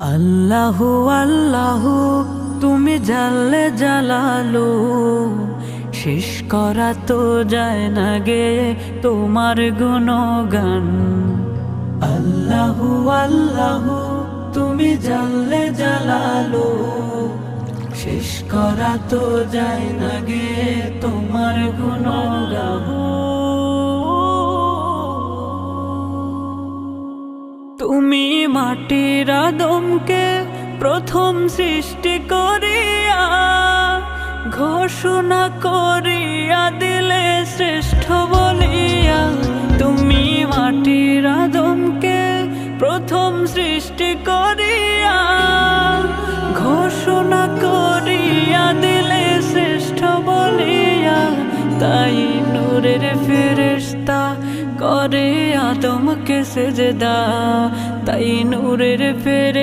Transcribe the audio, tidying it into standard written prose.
আল্লাহু আল্লাহু তুমি জাল্লে জালালু, শেষ করা তো যায় না গে তোমার গুণগান। আল্লাহু আল্লাহু তুমি জাল্লে জালালু, শেষ করা তো যায় না গে তোমার গুণগান। তুমি মাটির আদমকে প্রথম সৃষ্টি করিয়া ঘোষণা করিয়া দিলে শ্রেষ্ঠ বলিয়া। তুমি মাটির আদমকে প্রথম সৃষ্টি করিয়া ঘোষণা করিয়া দিলে শ্রেষ্ঠ বলিয়া। তাই নূরের ফেরেশতা করে আদমকে সেজদা, তাই নূরের ফেরেশতা